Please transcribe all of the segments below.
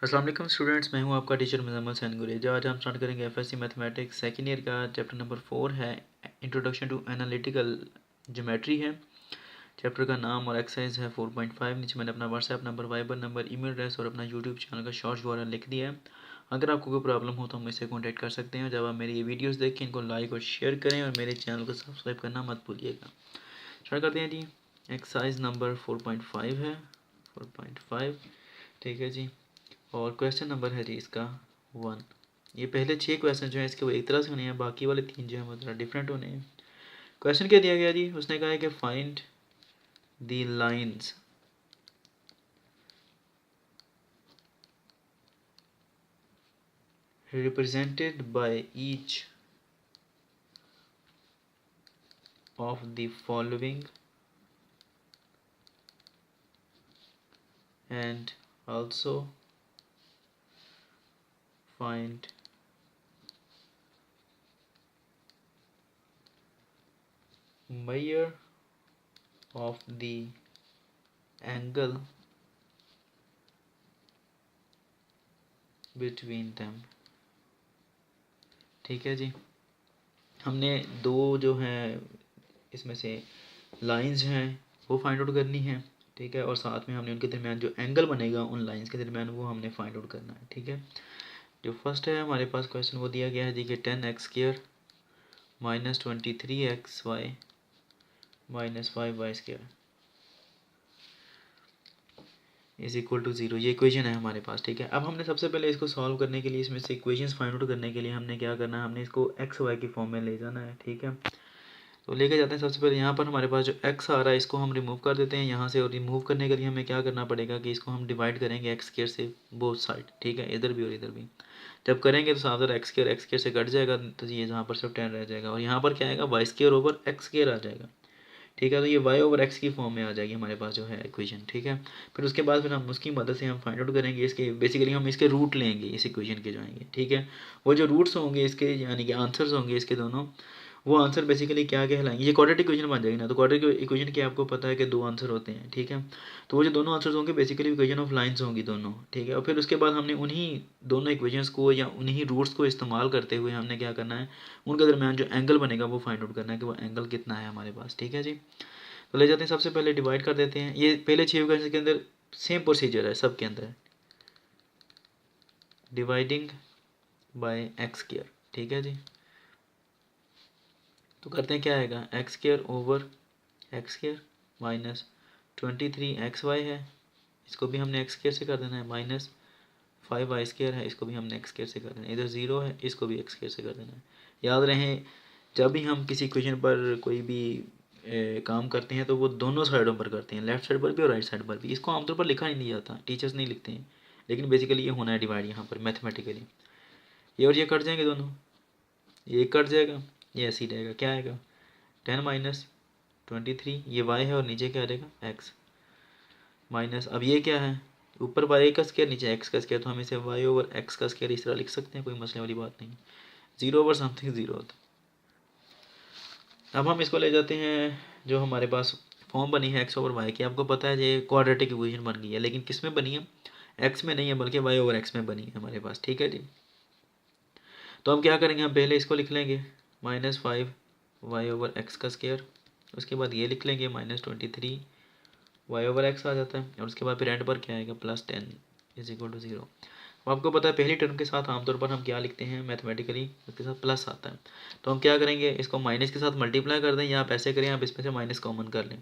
अस्सलाम वालेकुम स्टूडेंट्स, मैं हूं आपका टीचर मुजम्मल सैन गुरेज। आज हम स्टार्ट करेंगे एफएससी मैथमेटिक्स सेकेंड ईयर का चैप्टर नंबर 4 है इंट्रोडक्शन टू एनालिटिकल ज्योमेट्री है। चैप्टर का नाम और एक्सरसाइज है 4.5। नीचे मैंने अपना WhatsApp number, Viber number, email address और अपना यूट्यूब चैनल का शॉर्ट URL लिख दिया है। अगर आपको कोई प्रॉब्लम हो तो मुझसे कॉन्टैक्ट कर सकते हैं। जब आप मेरी ये वीडियोज़ देखें इनको लाइक और शेयर करें और मेरे चैनल को सब्सक्राइब करना मत भूलिएगा। स्टार्ट करते हैं जी। एक्सरसाइज नंबर 4.5 है, 4.5 ठीक है जी। और क्वेश्चन नंबर है जी इसका 1। ये पहले 6 क्वेश्चन जो हैं इसके वो एक तरह से होने हैं, बाकी वाले 3 जो हैं वो थोड़ा डिफरेंट होने हैं। क्वेश्चन क्या दिया गया जी, उसने कहा है कि find the lines represented by each of the following and also find measure of the angle between them। ठीक है जी। हमने दो जो हैं इसमें से लाइंस हैं वो फाइंड आउट करनी है, ठीक है, और साथ में हमने उनके दरमियान जो एंगल बनेगा उन लाइंस के दरमियान वो हमने फाइंड आउट करना है, ठीक है। जो फर्स्ट है हमारे पास क्वेश्चन वो दिया गया है जी कि 10x² minus 23xy minus 5y² is equal to 0। ये इक्वेशन है हमारे पास, ठीक है। अब हमने सबसे पहले इसको सॉल्व करने के लिए इसमें से इक्वेशंस फाइंड आउट करने के लिए हमने क्या करना है, हमने इसको xy की फॉर्म में ले जाना है, ठीक है। तो लेके जाते हैं। सबसे पहले यहाँ पर हमारे पास जो x आ रहा है इसको हम रिमूव कर देते हैं यहाँ से, और रिमूव करने के लिए हमें क्या करना पड़ेगा कि इसको हम डिवाइड करेंगे x² से बोथ साइड, ठीक है, इधर भी और इधर भी। जब करेंगे तो साथ x² से कट जाएगा तो ये यहाँ पर सिर्फ 10 रह जाएगा, और यहाँ पर क्या आएगा y² ओवर x² आ जाएगा, ठीक है। तो ये y ओवर x की फॉर्म में आ जाएगी हमारे पास जो है इक्वेशन, ठीक है। फिर उसके बाद फिर हम उसकी मदद से हम फाइंड आउट करेंगे इसके, बेसिकली हम इसके रूट लेंगे इस इक्वेशन के जो आएंगे, ठीक है। वो जो रूट्स होंगे इसके यानी कि आंसर्स होंगे इसके दोनों, वो आंसर बेसिकली क्या कहलाएंगे, ये क्वाड्रेटिक इक्वेशन बन जाएगी ना। तो क्वाड्रेटिक इक्वेशन के आपको पता है कि दो आंसर होते हैं, ठीक है। तो वो जो दोनों आंसर्स होंगे बेसिकली इक्वेशन ऑफ लाइंस होंगी दोनों, ठीक है। और फिर उसके बाद हमने उन्हीं दोनों इक्वेशंस को या उन्हीं रूट्स को इस्तेमाल करते हुए हमने क्या करना है, उनके दरमियान जो एंगल बनेगा वो फाइंड आउट करना है कि वो एंगल कितना है हमारे पास, ठीक है जी। तो ले जाते हैं, सबसे पहले डिवाइड कर देते हैं। ये पहले 6 इक्वेशन के अंदर सेम प्रोसीजर है सब के अंदर, डिवाइडिंग बाय x², ठीक है जी। तो करते हैं क्या आएगा, x² over x² minus 23xy है, इसको भी हमने x² से कर देना है, माइनस 5y² है, इसको भी हमने x² से कर देना है, इधर 0 है, इसको भी x² से कर देना है। याद रहे जब भी हम किसी इक्वेशन पर कोई भी काम करते हैं तो वो दोनों साइडों पर करते हैं, लेफ्ट साइड पर भी और राइट साइड पर भी। इसको आमतौर पर लिखा नहीं जाता, टीचर्स नहीं लिखते हैं, लेकिन बेसिकली ये होना है डिवाइड यहाँ पर मैथमेटिकली। ये और ये कट जाएंगे दोनों, ये कट जाएगा, ये ऐसे ही रहेगा, क्या आएगा 10 माइनस 23, ये y है और नीचे क्या रहेगा x माइनस, अब ये क्या है ऊपर y का स्क्वायर नीचे x का स्क्वायर, तो हम इसे y ओवर x का स्क्वायर इस तरह लिख सकते हैं, कोई मसले वाली बात नहीं। 0 ओवर समथिंग 0 होता है। अब हम इसको ले जाते हैं, जो हमारे पास फॉर्म बनी है x ओवर y की, आपको पता है ये क्वाड्रेटिक इक्वेशन बन गई है, लेकिन किस में बनी है, x में नहीं है बल्कि y ओवर x में बनी है हमारे पास, ठीक है जी। तो हम क्या करेंगे, हम पहले इसको लिख लेंगे माइनस 5 y ओवर x का स्क्वायर, उसके बाद ये लिख लेंगे माइनस 23 y ओवर x आ जाता है, और उसके बाद फिर एंड पर क्या आएगा प्लस 10 इज इक्वल टू 0। अब आपको पता है पहली टर्म के साथ आमतौर पर हम क्या लिखते हैं मैथमेटिकली, उसके साथ प्लस आता है। तो हम क्या करेंगे, इसको माइनस के साथ मल्टीप्लाई कर दें, या आप ऐसे करें आप इसमें से माइनस कॉमन कर लें।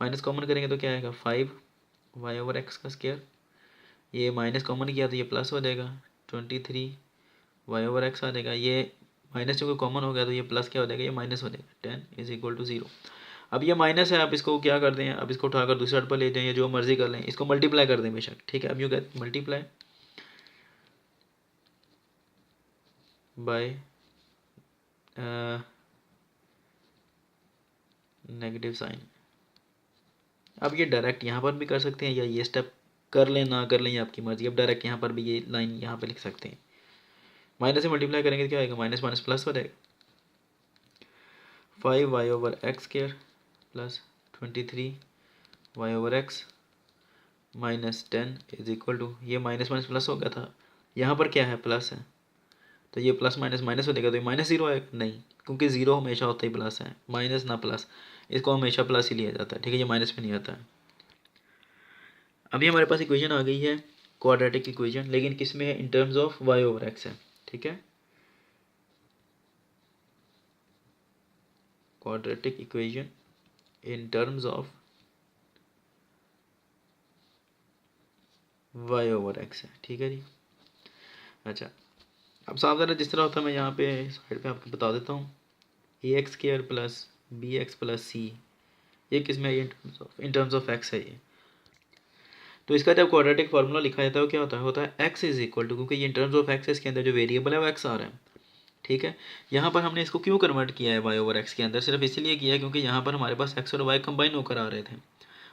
माइनस कॉमन करेंगे तो क्या आएगा 5 y ओवर x का स्क्वायर, ये माइनस कॉमन किया तो ये प्लस हो जाएगा 23 y ओवर x आ जाएगा, ये माइनस चूँकि कॉमन हो गया तो ये प्लस क्या हो जाएगा, ये माइनस हो जाएगा 10 इज इक्वल टू 0। अब ये माइनस है, आप इसको क्या कर दें, अब इसको उठाकर दूसरे साइड पर ले जाएं या जो मर्जी कर लें, इसको मल्टीप्लाई कर दें बेशक, ठीक है। अब यूँ कहते मल्टीप्लाई बाय नेगेटिव साइन। अब ये डायरेक्ट यहाँ पर भी कर सकते हैं, या ये स्टेप कर लें ना कर लें ये आपकी मर्जी। अब डायरेक्ट यहाँ पर भी ये लाइन यहाँ पर लिख सकते हैं, माइनस से मल्टीप्लाई करेंगे तो क्या आएगा, माइनस माइनस प्लस हो जाएगा 5 y over x square plus 23 y over x -10 is equal to, ये माइनस माइनस प्लस हो गया था, यहाँ पर क्या है प्लस है, तो ये प्लस माइनस माइनस हो जाएगा, तो ये -0 आएगा नहीं, क्योंकि ज़ीरो हमेशा होता ही प्लस है, माइनस ना प्लस, इसको हमेशा प्लस ही लिया जाता है, ठीक है, ये माइनस में नहीं आता है। अभी हमारे पास इक्वेशन आ गई है क्वाड्रेटिक इक्वेशन, लेकिन किस में है, in terms of y over x है, ठीक है, quadratic equation in terms of y over x है, ठीक है जी। अच्छा, अब साफ ज़रा जिस तरह होता है मैं यहाँ पे साइड पे आपको बता देता हूँ, ax² प्लस bx प्लस सी, ये किस में है, इन टर्म्स ऑफ x है ये। तो इसका जब क्वाड्रेटिक फार्मूला लिखा जाता है वो क्या होता है x इज इक्वल टू, क्योंकि ये इन टर्म्स ऑफ x है, इसके अंदर जो वेरिएबल है वो x आ रहा है, ठीक है। यहाँ पर हमने इसको क्यों कन्वर्ट किया है y ओवर x के अंदर, सिर्फ इसीलिए किया है क्योंकि यहाँ पर हमारे पास x और y कंबाइन होकर आ रहे थे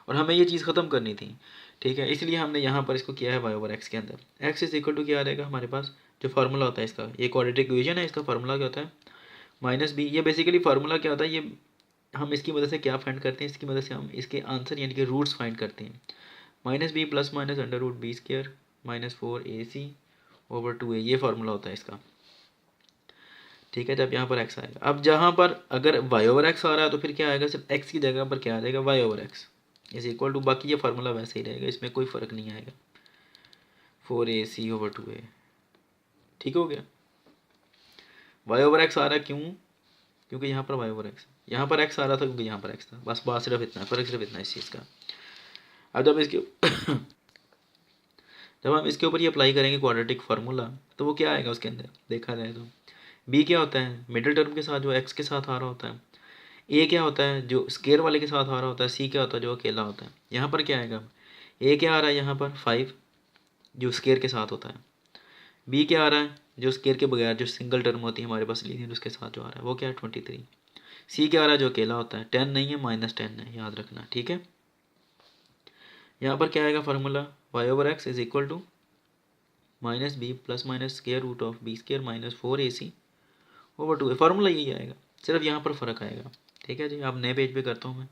और हमें ये चीज़ ख़त्म करनी थी, ठीक है, इसलिए हमने यहाँ पर इसको किया है y ओवर x के अंदर। x इज इक्वल टू क्या आ जाएगा हमारे पास, जो फार्मूला होता है इसका, ये क्वाड्रेटिक इक्वेशन है, इसका फार्मूला क्या होता है -b। ये बेसिकली फार्मूला क्या होता है, ये हम इसकी मदद से क्या फाइंड करते हैं, इसकी मदद से हम इसके आंसर यानी कि रूट्स फाइंड करते हैं। -b plus minus √b² -4ac over 2a, ये फार्मूला होता है इसका, ठीक है, जब यहाँ पर x आएगा। अब जहाँ पर अगर y ओवर x आ रहा है तो फिर क्या आएगा, सिर्फ x की जगह पर क्या आ जाएगा, y over x is equal to, बाकी ये फार्मूला वैसे ही रहेगा, इसमें कोई फ़र्क नहीं आएगा, 4ac ओवर 2a, ठीक हो गया। y ओवर x आ रहा है क्यों, क्योंकि यहाँ पर y ओवर x, यहाँ पर x आ रहा था क्योंकि यहाँ पर x था, बस बात सिर्फ इतना, फ़र्क सिर्फ इतना इस चीज़ का। अब जब इसके जब हम इसके ऊपर ये अप्लाई करेंगे क्वाड्रेटिक फार्मूला, तो वो क्या आएगा उसके अंदर, देखा जाए तो b क्या होता है, मिडिल टर्म के साथ जो x के साथ आ रहा होता है, a क्या होता है जो स्केयर वाले के साथ आ रहा होता है, c क्या होता है जो अकेला होता है। यहाँ पर क्या आएगा, a क्या आ रहा है यहाँ पर 5 जो स्केयर के साथ होता है, b क्या आ रहा है जो स्केयर के बगैर जो सिंगल टर्म होती है हमारे पास लीनियर, उसके साथ जो आ रहा है वो क्या है 23, c क्या आ रहा है जो अकेला होता है 10 नहीं है -10 है, याद रखना, ठीक है। यहाँ पर क्या आएगा formula, y over x is equal to -b plus minus square root of b² -4ac over 2a, formula यही आएगा, सिर्फ यहाँ पर फ़र्क आएगा, ठीक है जी। अब नए पेज पे करता हूँ मैं,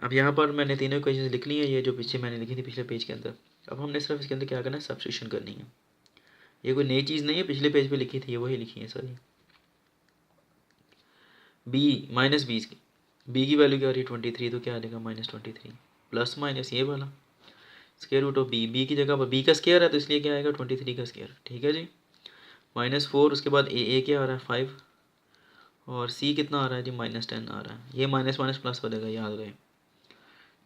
अब यहाँ पर मैंने तीनों इक्वेशंस लिख ली हैं, ये जो पीछे मैंने लिखी थी पिछले पेज के अंदर। अब हमने सिर्फ इसके अंदर क्या करना है, सब्स्टिट्यूशन करनी है, ये कोई नई चीज़ नहीं है, पिछले पेज पे लिखी थी ये वही लिखी है सारी। b की वैल्यू क्या आ रही है 23, तो क्या आ जाएगा -23 प्लस माइनस ये वाला स्केयर रूट ऑफ b की जगह पर b का स्केयर है तो इसलिए क्या आएगा 23 का स्केयर, ठीक है जी, -4, उसके बाद a क्या आ रहा है 5 और c कितना आ रहा है जी -10 आ रहा है, ये माइनस माइनस प्लस हो जाएगा, याद रहे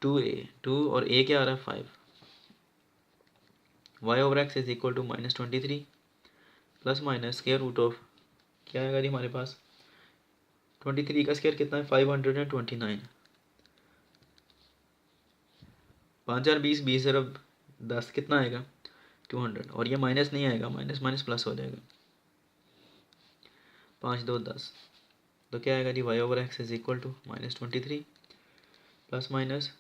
2 और a क्या आ रहा है 5, y over x is equal to -23 plus minus square root of क्या आएगा जी हमारे पास 23 का स्केयर कितना है 529, 5 4 20 20 अरब 10 कितना आएगा 200, और ये माइनस नहीं आएगा, माइनस माइनस प्लस हो जाएगा, 5 2 10, तो क्या आएगा जी y over x is equal to -23 plus minus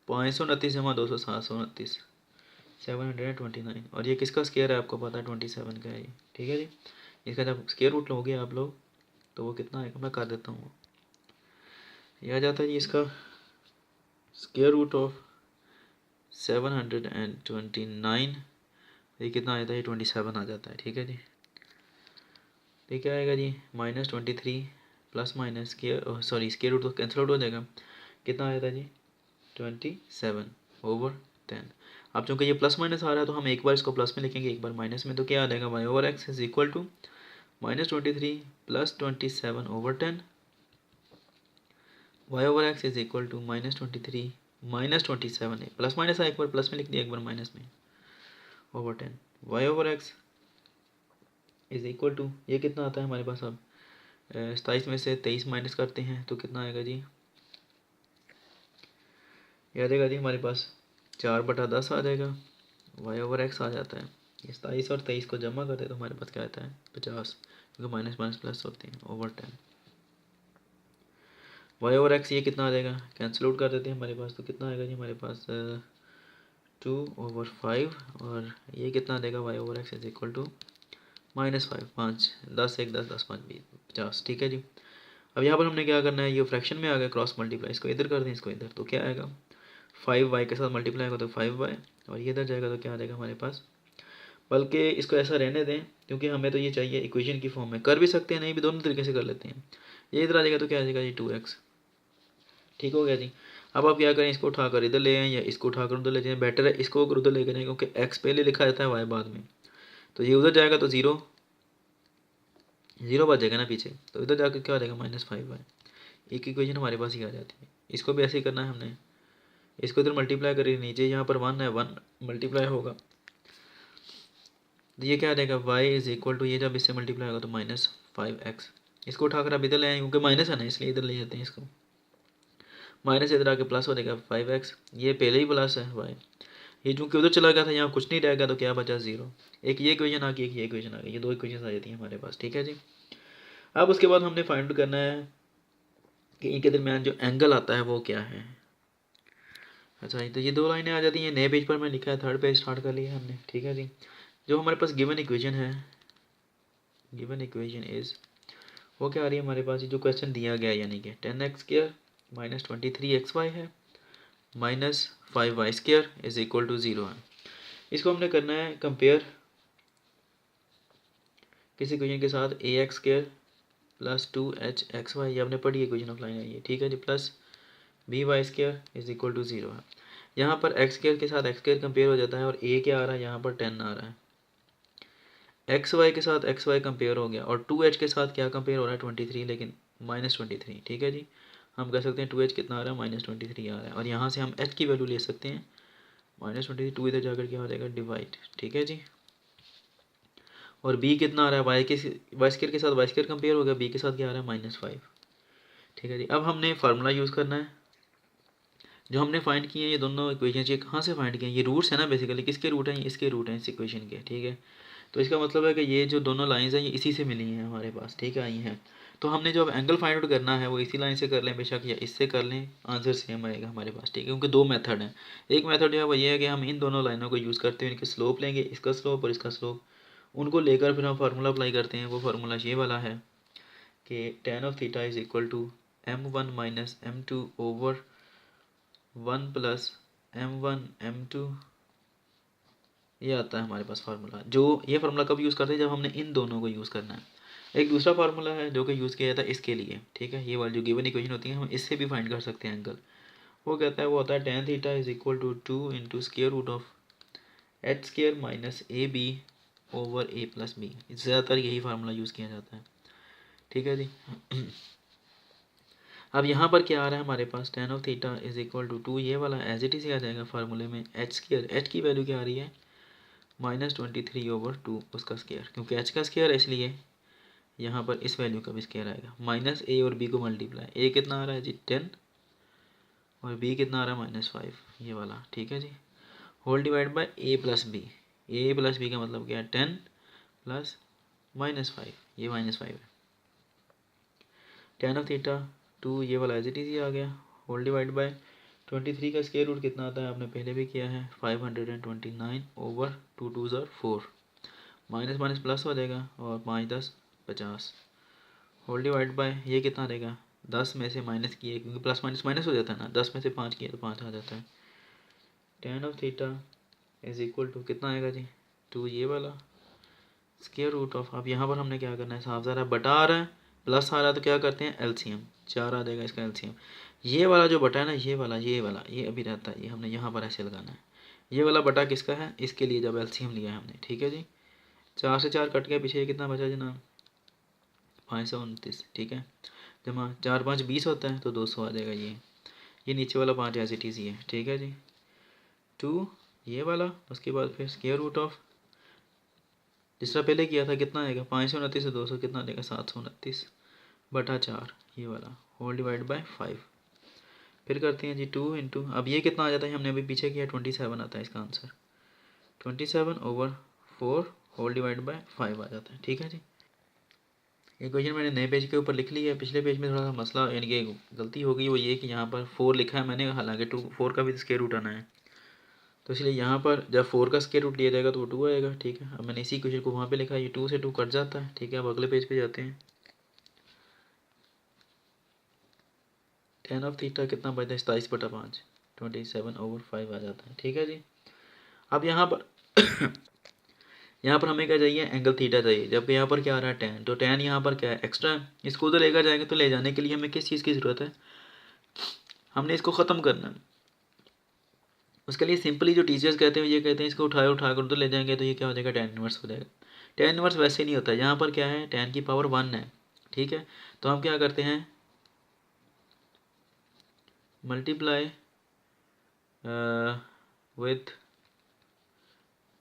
529 जमा 200 729 729, और ये किसका स्केयर है आपको पता है 27 का है ये, ठीक है जी। इसका जब स्केयर रूट लोगे आप लोग तो वो कितना आएगा, मैं कर देता हूँ, ये आ जाता है जी इसका स्केयर रूट ऑफ 729, ये कितना आता है 27 आ जाता है, ठीक है जी। तो क्या आएगा जी -23 प्लस माइनस स्केयर रूट तो कैंसिल आउट हो जाएगा, कितना आया था जी 27 ओवर 10। अब चूँकि ये प्लस माइनस आ रहा है तो हम एक बार इसको प्लस में लिखेंगे एक बार माइनस में, तो क्या आ जाएगा y over x is equal to -23 plus 27 over 10, y over x is equal to -23 -27 है, प्लस माइनस है एक बार प्लस में लिख दिया एक बार माइनस में over 10, y over x is equal to ये कितना आता है हमारे पास, अब 27 में से 23 माइनस करते हैं तो कितना आएगा जी, ये आ जाएगा जी हमारे पास 4/10 आ जाएगा, y ओवर x आ जाता है, 27 और 23 को जमा करते तो हमारे पास क्या आता है 50, क्योंकि माइनस माइनस प्लस होते हैं ओवर 10, y ओवर x ये कितना आ जाएगा, कैंसिल आउट कर देते हैं हमारे पास, तो कितना आएगा जी हमारे पास 2/5, और ये कितना आ जाएगा y over x is equal to -5 5 10 1 10 10 5 20 50, ठीक है जी। अब यहाँ पर हमने क्या करना है, ये फ्रैक्शन में आ गया क्रॉस मल्टीप्लाई, इसको इधर कर दें इसको इधर, तो क्या आएगा 5y के साथ मल्टीप्लाई होगा तो 5y, और ये इधर जाएगा तो क्या आ जाएगा हमारे पास। बल्कि इसको ऐसा रहने दें क्योंकि हमें तो ये चाहिए इक्वेशन की फॉर्म में, कर भी सकते हैं नहीं भी, दोनों तरीके से कर लेते हैं। ये इधर आ जाएगा तो क्या आ जाएगा जी 2x। ठीक हो गया जी। अब आप क्या करें, इसको उठाकर इधर ले आएँ या इसको उठाकर उधर ले जाएँ, बेटर है इसको अगर उधर ले जाएँ क्योंकि x पहले लिखा जाता है y बाद में। तो ये उधर जाएगा तो 0 0 बच जाएगा ना पीछे, तो इधर जाकर क्या आ जाएगा -5y। एक इक्वेशन हमारे पास ही आ जाती है। इसको भी ऐसे ही करना है हमने, इसको इधर मल्टीप्लाई करें, नीचे यहाँ पर 1 है, 1 मल्टीप्लाई होगा तो ये क्या आ जाएगा y इज इक्वल टू, ये जब इससे मल्टीप्लाई होगा तो -5x। इसको उठाकर आप इधर ले आए क्योंकि माइनस है ना इसलिए इधर ले जाते हैं इसको, माइनस इधर आके प्लस हो जाएगा 5x, ये पहले ही प्लस है y, ये चूंकि उधर चला गया था यहाँ कुछ नहीं रहेगा तो क्या बचा 0। एक ये इक्वेशन आ गई, एक ये इक्वेशन आ गई, ये दो इक्वेशन आ जाती हैं हमारे पास। ठीक है जी। अब उसके बाद हमने फाइंड आउट करना है कि इनके दरमियान जो एंगल आता है वो क्या है। अच्छा तो ये दो लाइनें आ जाती हैं, नए पेज पर मैं लिखा है, थर्ड पेज स्टार्ट कर लिया हमने। ठीक है जी। जो हमारे पास गिवन इक्वेशन है, गिवन इक्वेशन इज, वो क्या आ रही है हमारे पास, जो क्वेश्चन दिया गया है यानी कि 10x² - 23xy है -5y² इज इक्वल टू 0 है। इसको हमने करना है कंपेयर किस इक्वेशन के साथ, ax² + 2hxy, ये हमने पढ़ी इक्वेशन ऑफ लाइन है ये। ठीक है जी। Plus by² is equal to 0 है। यहाँ पर x² के साथ x² कंपेयर हो जाता है और a क्या आ रहा है, यहाँ पर 10 आ रहा है। xy के साथ xy कंपेयर हो गया और 2h के साथ क्या कंपेयर हो रहा है 23, लेकिन -23। ठीक है जी। हम कह सकते हैं 2h कितना आ रहा है -23 आ रहा है, और यहाँ से हम h की वैल्यू ले सकते हैं -23, 2 इधर जाकर क्या हो जाएगा डिवाइड। ठीक है जी। और b कितना आ रहा है, y² के साथ y² कंपेयर हो गया, b के साथ क्या आ रहा है -5। ठीक है जी। अब हमने फार्मूला यूज़ करना है, जो हमने फाइंड किए हैं ये दोनों इक्वेशन, ये कहाँ से फाइंड किए हैं, ये रूट्स है ना बेसिकली, किसके रूट हैं, इसके रूट हैं इस इक्वेशन के। ठीक है। तो इसका मतलब है कि ये जो दोनों लाइंस हैं ये इसी से मिली हैं हमारे पास। ठीक है, आई हैं। तो हमने जो अब एंगल फाइंड आउट करना है वो इसी लाइन से कर लें बेशक, या इससे कर लें, आंसर सेम आएगा हमारे पास। ठीक है, क्योंकि दो मेथड हैं। एक मेथड जो है वो ये है कि हम इन दोनों लाइनों को यूज़ करते हुए इनके स्लोप लेंगे, इसका स्लोप और इसका स्लोप, उनको लेकर फिर हम फार्मूला अप्लाई करते हैं। वो फार्मूला ये वाला है कि tan of theta is equal to m1 - m2 over 1 + m1 m2, ये आता है हमारे पास फार्मूला। जो ये फार्मूला कब यूज़ करते हैं, जब हमने इन दोनों को यूज़ करना है। एक दूसरा फार्मूला है जो कि यूज़ किया जाता है इसके लिए। ठीक है, ये वाली जो गिवन इक्वेशन होती है हम इससे भी फाइंड कर सकते हैं एंगल। वो कहता है, वो होता है tan theta is equal to 2 × h² - ab over a + b। ज़्यादातर यही फार्मूला यूज़ किया जाता है। ठीक है जी। अब यहाँ पर क्या आ रहा है हमारे पास, tan of theta is equal to 2, ये वाला एज इट इज़ आ जाएगा फार्मूले में, h², h की वैल्यू क्या आ रही है -23 ओवर 2 उसका स्क्वायर, क्योंकि h का स्क्वायर है इसलिए यहाँ पर इस वैल्यू का भी स्क्वायर आएगा। माइनस a और b को मल्टीप्लाई, a कितना आ रहा है जी 10 और b कितना आ रहा है -5, ये वाला। ठीक है जी। Whole divide by a + b, a + b का मतलब क्या है 10 + -5, ये -5 है। tan of थीटा 2, ये वाला एज इट इज़ ही आ गया, होल डिवाइड बाय 23 का स्क्वायर रूट कितना आता है, आपने पहले भी किया है 529 ओवर 2 2 ज़ार 4, माइनस माइनस प्लस हो जाएगा और 5 10 50, होल डिवाइड बाय ये कितना रहेगा 10 में से माइनस किए, क्योंकि प्लस माइनस माइनस हो जाता है ना, 10 में से 5 किए तो 5 आ जाता है। tan of theta is equal to कितना आएगा जी 2, ये वाला स्क्वायर रूट ऑफ, अब यहाँ पर हमने क्या करना है, साफ ज़रा बटा आ रहा है प्लस आ रहा है तो क्या करते हैं एलसीएम, 4 आ जाएगा इसका एलसीएम। ये वाला जो बटा है ना, ये वाला ये अभी रहता है, ये हमने यहाँ पर ऐसे लगाना है। ये वाला बटा किसका है, इसके लिए जब एलसीएम लिया है हमने। ठीक है जी। 4 से 4 कट गया, पीछे कितना बचा जनाब 529। ठीक है, जमा 4 5 20 होता है तो 200 आ जाएगा। ये नीचे वाला 5 एज इट इज़ ही है। ठीक है जी। 2 ये वाला, उसके बाद फिर स्क्वायर रूट ऑफ जिस तरह पहले किया था कितना आएगा 529 से 200 कितना आएगा 729 बटा 4, ये वाला होल डिवाइड बाय 5। फिर करते हैं जी 2 इंटू, अब ये कितना आ जाता है, हमने अभी पीछे किया 27 आता है इसका answer, 27 over 4 whole divide by 5 आ जाता है। ठीक है जी। ये क्वेश्चन मैंने नए पेज के ऊपर लिख लिया है, पिछले पेज में थोड़ा सा मसला यानी कि गलती हो गई, वो ये कि यहाँ पर 4 लिखा है मैंने, हालांकि 4 का भी स्क्वायर रूट आना है, तो इसलिए यहाँ पर जब 4 का स्क्वायर रूट लिया जाएगा तो वो 2 आएगा। ठीक है, अब मैंने इसी क्वेश्चन को वहाँ पे लिखा है, ये 2 से 2 कट जाता है। ठीक है, अब अगले पेज पे जाते हैं। tan of थीटा कितना बचता है 27 बटा 5, 27/5 आ जाता है। ठीक है जी। अब यहाँ पर यहाँ पर हमें क्या चाहिए, एंगल थीटा चाहिए, जबकि यहाँ पर क्या आ रहा है, tan। तो tan यहाँ पर क्या है, एक्स्ट्रा है। इसको उधर लेकर जाएंगे तो ले जाने के लिए हमें किस चीज़ की ज़रूरत है, हमने इसको ख़त्म करना है। उसके लिए सिंपली जो टीचर्स कहते हैं ये कहते हैं इसको उठाकर उधर ले जाएंगे तो ये क्या हो जाएगा, tan इनवर्स हो जाएगा। tan इनवर्स वैसे नहीं होता, यहाँ पर क्या है, tan की पावर 1 है। ठीक है, तो हम क्या करते हैं, मल्टीप्लाई विथ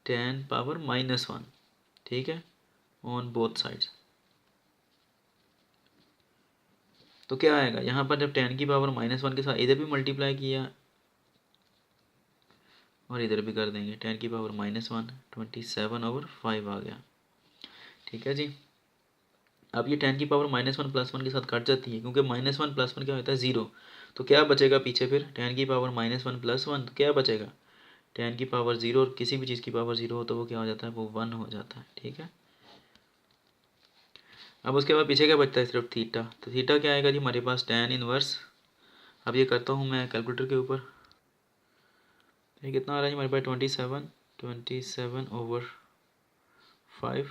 tan पावर -1, ठीक है, ऑन बोथ साइड्स। तो क्या आएगा, यहाँ पर जब tan की पावर -1 के साथ इधर भी मल्टीप्लाई किया और इधर भी कर देंगे, tan की पावर -1 27/5 आ गया। ठीक है जी। अब ये tan की पावर -1 +1 के साथ कट जाती है, क्योंकि -1 + 1 क्या होता है, 0। तो क्या बचेगा पीछे फिर, tan की पावर -1 + 1 तो क्या बचेगा, tan की पावर 0, और किसी भी चीज़ की पावर 0 हो तो वो क्या हो जाता है, वो 1 हो जाता है। ठीक है, अब उसके बाद पीछे क्या बचता है, सिर्फ थीटा। तो थीटा क्या आएगा जी हमारे पास, tan इनवर्स। अब ये करता हूँ मैं कैलकुलेटर के ऊपर, ये कितना आ रहा है जी हमारे पास, 27/5।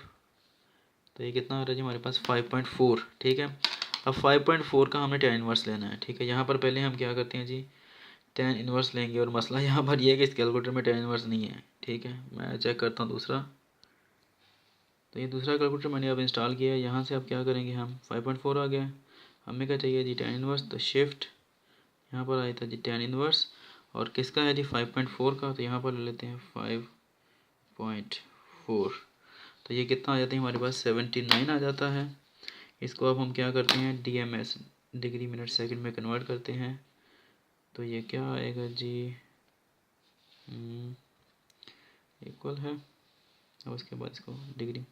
तो ये कितना आ रहा है जी हमारे पास, 5.4। ठीक है, अब 5.4 का हमने tan इनवर्स लेना है। ठीक है, यहाँ पर पहले हम क्या करते हैं जी, tan इनवर्स लेंगे, और मसला यहाँ पर ये है कि इस कैलकुलेटर में tan इनवर्स नहीं है। ठीक है, मैं चेक करता हूँ दूसरा। तो ये दूसरा कैलकुलेटर मैंने अब इंस्टॉल किया है, यहाँ से अब क्या करेंगे हम, 5.4 आ गया, हमें क्या चाहिए जी, tan इनवर्स। तो शिफ्ट यहाँ पर आया था जी tan इनवर्स, और किसका है जी, 5.4 का। तो यहाँ पर ले लेते हैं 5.4। तो ये कितना आ जाता है हमारे पास, 79 आ जाता है। इसको अब हम क्या करते हैं, DMS, डिग्री मिनट सेकंड में कन्वर्ट करते हैं। तो ये क्या आएगा जी, इक्वल है, और उसके बाद इसको डिग्री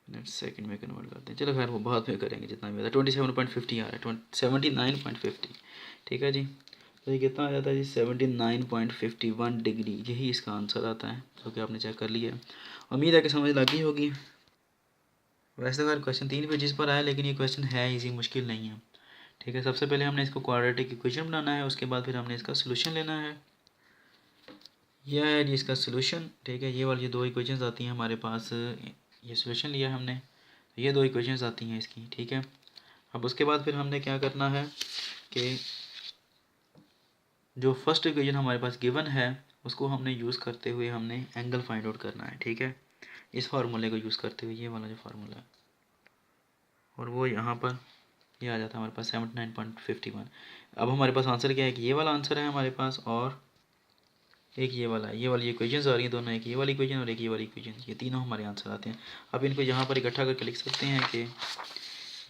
मिनट सेकंड में कन्वर्ट करते हैं। चलो खैर वो बाद में करेंगे, जितना भी आता है 27.50 आ रहा है, 79.50। ठीक है जी, तो ये कितना आ जाता है जी, 79.51 डिग्री, यही इसका आंसर आता है, जो कि आपने चेक कर लिया है। उम्मीद है कि समझ लगी होगी। वैसे तो क्वेश्चन 3 पेजेस पर आया, लेकिन ये क्वेश्चन है इजी, मुश्किल नहीं है। ठीक है, सबसे पहले हमने इसको क्वाड्रेटिक इक्वेशन बनाना है, उसके बाद फिर हमने इसका सोल्यूशन लेना है। यह है जी इसका सोल्यूशन। ठीक है, ये वाली जो 2 इक्वेशंस आती हैं हमारे पास, ये सोल्यूशन लिया हमने, ये 2 इक्वेशंस आती हैं इसकी। ठीक है, अब उसके बाद फिर हमने क्या करना है कि जो फर्स्ट इक्वेशन हमारे पास गिवन है उसको हमने यूज़ करते हुए हमने एंगल फाइंड आउट करना है। ठीक है, इस फार्मूले को यूज़ करते हुए, ये वाला जो फार्मूला है, और वो यहाँ पर ये आ जाता है हमारे पास 79.51। अब हमारे पास आंसर क्या है कि ये वाला आंसर है हमारे पास, और एक ये वाली इक्वेशंस आ रही हैं दोनों, एक ये वाली इक्वेशन और एक ये वाली इक्वेशन, ये तीनों हमारे आंसर आते हैं। अब इनको यहाँ पर इकट्ठा करके लिख सकते हैं कि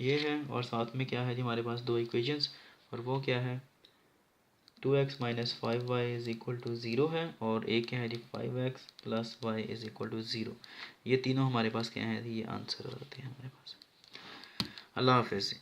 ये है, और साथ में क्या है जी हमारे पास 2 इक्वेशंस, और वो क्या है, 2x - 5y = 0 है, और एक क्या है जी 5x + y = 0। ये तीनों हमारे पास क्या है, ये आंसर आते हैं हमारे पास। अल्लाह हाफिज़।